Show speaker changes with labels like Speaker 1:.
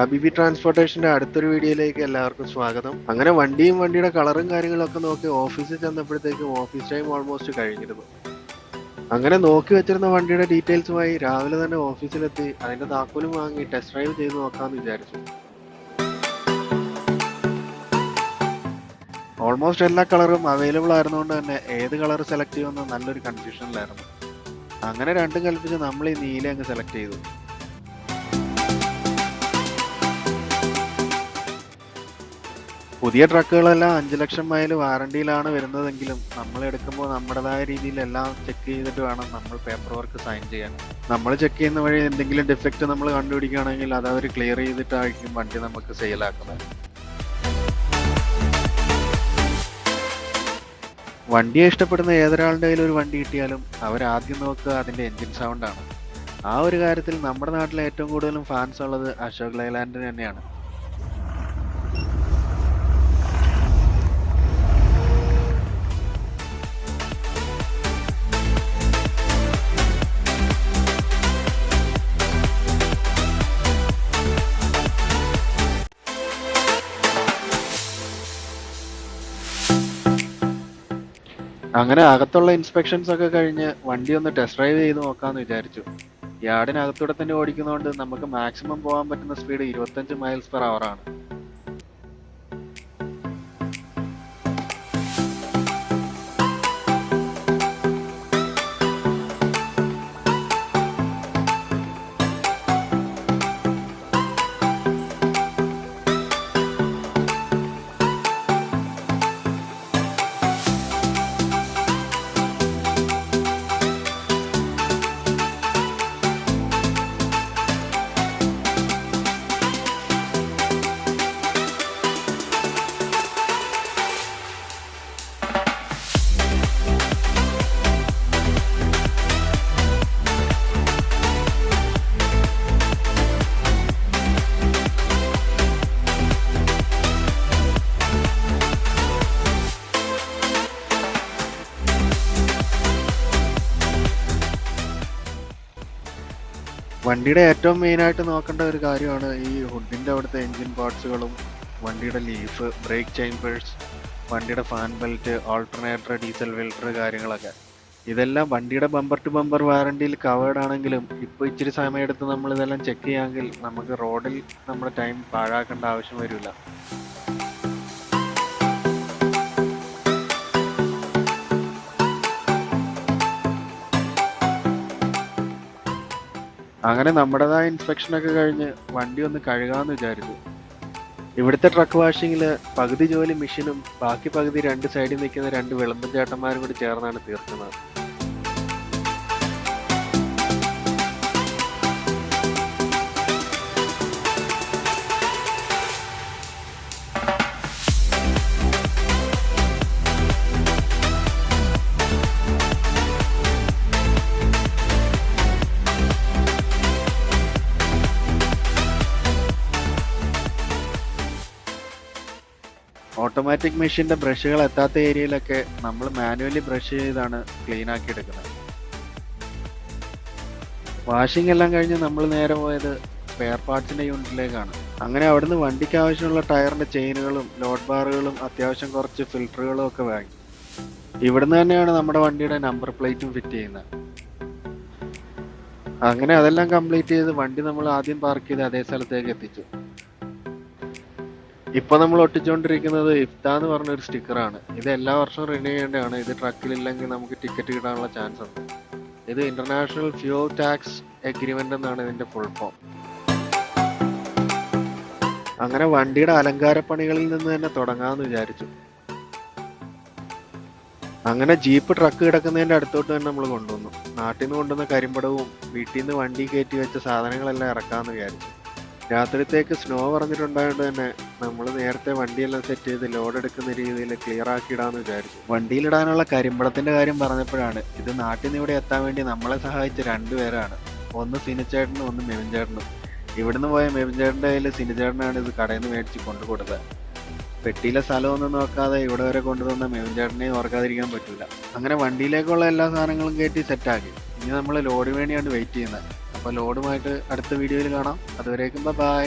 Speaker 1: ഹബീബി ട്രാൻസ്പോർട്ടേഷന്റെ അടുത്തൊരു വീഡിയോയിലേക്ക് എല്ലാവർക്കും സ്വാഗതം. അങ്ങനെ വണ്ടിയും വണ്ടിയുടെ കളറും കാര്യങ്ങളൊക്കെ നോക്കി ഓഫീസിൽ ചെന്നപ്പോഴത്തേക്കും ഓഫീസ് ടൈം ഓൾമോസ്റ്റ് കഴിഞ്ഞിരുന്നു. അങ്ങനെ നോക്കി വെച്ചിരുന്ന വണ്ടിയുടെ ഡീറ്റെയിൽസുമായി രാവിലെ തന്നെ ഓഫീസിലെത്തി അതിന്റെ താക്കോലും വാങ്ങി ടെസ്റ്റ് ഡ്രൈവ് ചെയ്ത് നോക്കാമെന്ന് വിചാരിച്ചു. ഓൾമോസ്റ്റ് എല്ലാ കളറും അവൈലബിൾ ആയിരുന്നുകൊണ്ട് തന്നെ ഏത് കളർ സെലക്ട് ചെയ്യുമെന്ന് നല്ലൊരു കൺഫ്യൂഷനിലായിരുന്നു. അങ്ങനെ രണ്ടും കൽപ്പിച്ച് നമ്മൾ ഈ നീല അങ്ങ് സെലക്ട് ചെയ്തു. പുതിയ ട്രക്കുകളെല്ലാം 5 ലക്ഷം മൈൽ വാറണ്ടിയിലാണ് വരുന്നതെങ്കിലും നമ്മൾ എടുക്കുമ്പോൾ നമ്മുടേതായ രീതിയിൽ എല്ലാം ചെക്ക് ചെയ്തിട്ട് വേണം നമ്മൾ പേപ്പർ വർക്ക് സൈൻ ചെയ്യാൻ. നമ്മൾ ചെക്ക് ചെയ്യുന്ന വഴി എന്തെങ്കിലും ഡിഫക്റ്റ് നമ്മൾ കണ്ടുപിടിക്കുകയാണെങ്കിൽ അത് അവർ ക്ലിയർ ചെയ്തിട്ടായിരിക്കും വണ്ടി നമുക്ക് സെയിലാക്കുന്നത്. വണ്ടിയെ ഇഷ്ടപ്പെടുന്ന ഏതൊരാളുടെ കയ്യിൽ ഒരു വണ്ടി കിട്ടിയാലും അവരാദ്യം നോക്കുക അതിൻ്റെ എൻജിൻ സൗണ്ടാണ്. ആ ഒരു കാര്യത്തിൽ നമ്മുടെ നാട്ടിൽ ഏറ്റവും കൂടുതലും ഫാൻസ് ഉള്ളത് അശോക് ലൈലാൻഡിന് തന്നെയാണ്. അങ്ങനെ അകത്തുള്ള ഇൻസ്പെക്ഷൻസ് ഒക്കെ കഴിഞ്ഞ് വണ്ടി ഒന്ന് ടെസ്റ്റ് ഡ്രൈവ് ചെയ്ത് നോക്കാമെന്ന് വിചാരിച്ചു. യാർഡിനകത്തൂടെ തന്നെ ഓടിക്കുന്നതുകൊണ്ട് നമുക്ക് മാക്സിമം പോകാൻ പറ്റുന്ന സ്പീഡ് 25 മൈൽസ് പെർ അവർ ആണ്. വണ്ടിയുടെ ഏറ്റവും മെയിനായിട്ട് നോക്കേണ്ട ഒരു കാര്യമാണ് ഈ ഹുഡിൻ്റെ അവിടുത്തെ എൻജിൻ പാർട്സുകളും വണ്ടിയുടെ ലീഫ്, ബ്രേക്ക് ചേമ്പേഴ്സ്, വണ്ടിയുടെ fan belt, alternator, diesel filter കാര്യങ്ങളൊക്കെ. ഇതെല്ലാം വണ്ടിയുടെ ബമ്പർ ടു ബമ്പർ വാറണ്ടിയിൽ കവേർഡ് ആണെങ്കിലും ഇപ്പോൾ ഇച്ചിരി സമയമെടുത്ത് നമ്മൾ ഇതെല്ലാം ചെക്ക് ചെയ്യാമെങ്കിൽ നമുക്ക് റോഡിൽ നമ്മുടെ ടൈം പാഴാക്കേണ്ട ആവശ്യം വരില്ല. അങ്ങനെ നമ്മുടേതായ ഇൻസ്പെക്ഷനൊക്കെ കഴിഞ്ഞ് വണ്ടി ഒന്ന് കഴുകാമെന്ന് വിചാരിച്ചു. ഇവിടുത്തെ ട്രക്ക് വാഷിങ്ങിൽ പകുതി ജോലി മെഷീനും ബാക്കി പകുതി രണ്ട് സൈഡിൽ നിൽക്കുന്ന 2 വിളമ്പൻ ചേട്ടന്മാരും കൂടി ചേർന്നാണ് തീർക്കുന്നത്. ഓട്ടോമാറ്റിക് മെഷീൻ്റെ ബ്രഷുകൾ എത്താത്ത ഏരിയയിലൊക്കെ നമ്മൾ മാനുവലി ബ്രഷ് ചെയ്താണ് ക്ലീൻ ആക്കി എടുക്കുന്നത്. വാഷിംഗ് എല്ലാം കഴിഞ്ഞ് നമ്മൾ നേരെ പോയത് സ്പെയർ പാർട്സിൻ്റെ യൂണിറ്റിലേക്കാണ്. അങ്ങനെ അവിടുന്ന് വണ്ടിക്ക് ആവശ്യമുള്ള ടയറിൻ്റെ ചെയിനുകളും ലോഡ് ബാറുകളും അത്യാവശ്യം കുറച്ച് ഫിൽറ്ററുകളും ഒക്കെ വാങ്ങി. ഇവിടുന്ന് തന്നെയാണ് നമ്മുടെ വണ്ടിയുടെ നമ്പർ പ്ലേറ്റും ഫിറ്റ് ചെയ്യുന്നത്. അങ്ങനെ അതെല്ലാം കംപ്ലീറ്റ് ചെയ്ത് വണ്ടി നമ്മൾ ആദ്യം പാർക്ക് ചെയ്ത് അതേ സ്ഥലത്തേക്ക് എത്തിച്ചു. ഇപ്പൊ നമ്മൾ ഒട്ടിച്ചുകൊണ്ടിരിക്കുന്നത് ഇഫ്ത എന്ന് പറഞ്ഞൊരു സ്റ്റിക്കറാണ്. ഇത് എല്ലാ വർഷവും റിന്യൂ ചെയ്യേണ്ടതാണ്. ഇത് ട്രക്കിലില്ലെങ്കിൽ നമുക്ക് ടിക്കറ്റ് കിട്ടാനുള്ള ചാൻസ് ഉണ്ട്. ഇത് ഇന്റർനാഷണൽ ഫ്യൂൽ ടാക്സ് എഗ്രിമെന്റ് എന്നാണ് ഇതിന്റെ ഫുൾ ഫോം. അങ്ങനെ വണ്ടിയുടെ അലങ്കാരപ്പണികളിൽ നിന്ന് തന്നെ തുടങ്ങാമെന്ന് വിചാരിച്ചു. അങ്ങനെ ജീപ്പ് ട്രക്ക് കിടക്കുന്നതിന്റെ അടുത്തോട്ട് തന്നെ നമ്മൾ കൊണ്ടുവന്നു. നാട്ടിൽ നിന്ന് കൊണ്ടുവന്ന കരിമ്പടവും വീട്ടിൽ നിന്ന് വണ്ടി കയറ്റി വെച്ച സാധനങ്ങളെല്ലാം ഇറക്കാമെന്ന് വിചാരിച്ചു. രാത്രിത്തേക്ക് സ്നോ പറഞ്ഞിട്ടുണ്ടായതുകൊണ്ട് തന്നെ നമ്മൾ നേരത്തെ വണ്ടിയെല്ലാം സെറ്റ് ചെയ്ത് ലോഡ് എടുക്കുന്ന രീതിയിൽ ക്ലിയർ ആക്കി ഇടാമെന്ന് വിചാരിച്ചു. വണ്ടിയിലിടാനുള്ള കരിമ്പടത്തിന്റെ കാര്യം പറഞ്ഞപ്പോഴാണ് ഇത് നാട്ടിൽ നിന്ന് ഇവിടെ എത്താൻ വേണ്ടി നമ്മളെ സഹായിച്ച 2 പേരാണ്. ഒന്ന് സിനിച്ചേട്ടനും ഒന്ന് മെവിൻ ചേട്ടനും. ഇവിടുന്ന് പോയ മെവിൻ ചേട്ടൻ്റെ കയ്യിൽ സിനിച്ചേട്ടനാണ് ഇത് കടയിൽ നിന്ന് മേടിച്ച് കൊണ്ടു കൊടുത്തത്. പെട്ടിയിലെ സ്ഥലമൊന്നും നോക്കാതെ ഇവിടെ വരെ കൊണ്ടുവന്ന മെവിൻ ചേട്ടനെയും ഓർക്കാതിരിക്കാൻ പറ്റില്ല. അങ്ങനെ വണ്ടിയിലേക്കുള്ള എല്ലാ സാധനങ്ങളും കയറ്റി സെറ്റാക്കി. ഇനി നമ്മൾ ലോഡ് വേണ്ടിയാണ് വെയിറ്റ് ചെയ്യുന്നത്. അപ്പോൾ ലോഡുമായിട്ട് അടുത്ത വീഡിയോയിൽ കാണാം. അതുവരേക്കും ബൈ.